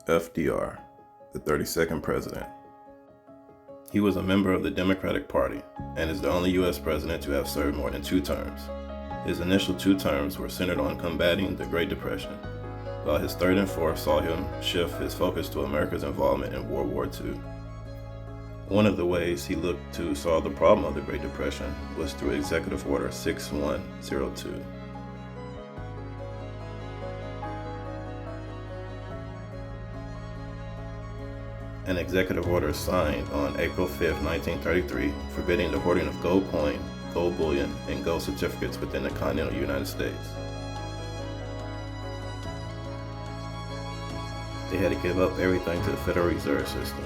FDR, the 32nd president. He was a member of the Democratic Party and is the only U.S. president to have served more than 2 terms. His initial 2 terms were centered on combating the Great Depression, while his third and fourth saw him shift his focus to America's involvement in World War II. One of the ways he looked to solve the problem of the Great Depression was through Executive Order 6102. An executive order signed on April 5, 1933, forbidding the hoarding of gold coin, gold bullion, and gold certificates within the continental United States. They had to give up everything to the Federal Reserve System.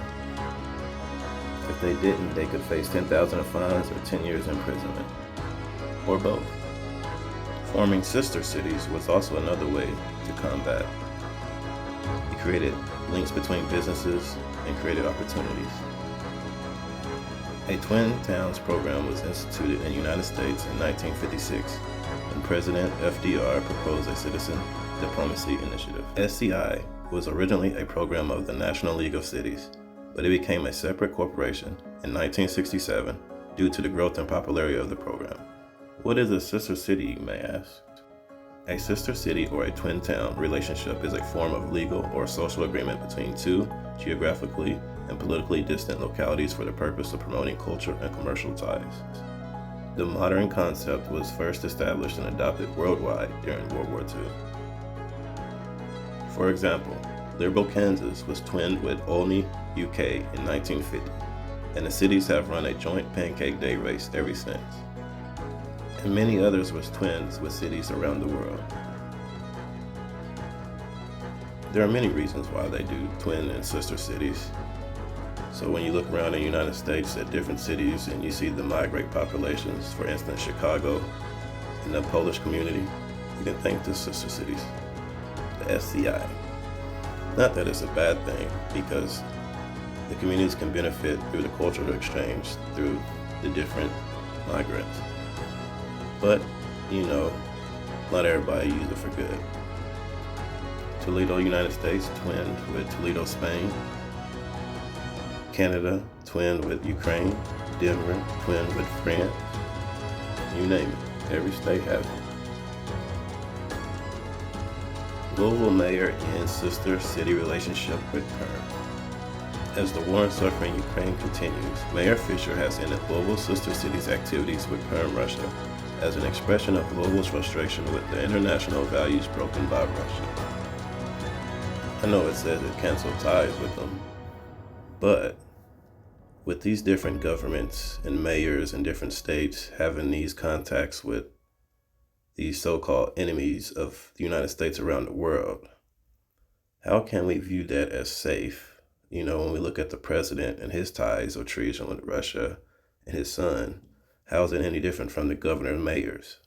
If they didn't, they could face $10,000 in fines or 10 years imprisonment, or both. Forming sister cities was also another way to combat. It created links between businesses and created opportunities. A Twin Towns program was instituted in the United States in 1956 when President FDR proposed a Citizen Diplomacy Initiative. SCI was originally a program of the National League of Cities, but it became a separate corporation in 1967 due to the growth and popularity of the program. What is a sister city, you may ask? A sister city or a twin town relationship is a form of legal or social agreement between 2 geographically and politically distant localities for the purpose of promoting culture and commercial ties. The modern concept was first established and adopted worldwide during World War II. For example, Liberal, Kansas was twinned with Olney, UK in 1950, and the cities have run a joint Pancake Day race ever since. And many others was twins with cities around the world. There are many reasons why they do twin and sister cities. So when you look around in the United States at different cities and you see the migrant populations, for instance Chicago and the Polish community, you can think the sister cities, the SCI. Not that it's a bad thing, because the communities can benefit through the cultural exchange through the different migrants. But, not everybody uses it for good. Toledo, United States, twinned with Toledo, Spain. Canada, twinned with Ukraine. Denver, twinned with France. You name it, every state has it. Louisville mayor ends sister city relationship with Perm. As the war and suffering in Ukraine continues, Mayor Fisher has ended Louisville sister cities' activities with Perm, Russia, as an expression of Louisville's frustration with the international values broken by Russia. I know it says it canceled ties with them, but with these different governments and mayors in different states having these contacts with these so-called enemies of the United States around the world, how can we view that as safe? When we look at the president and his ties or treason with Russia and his son, how is it any different from the governor and mayors?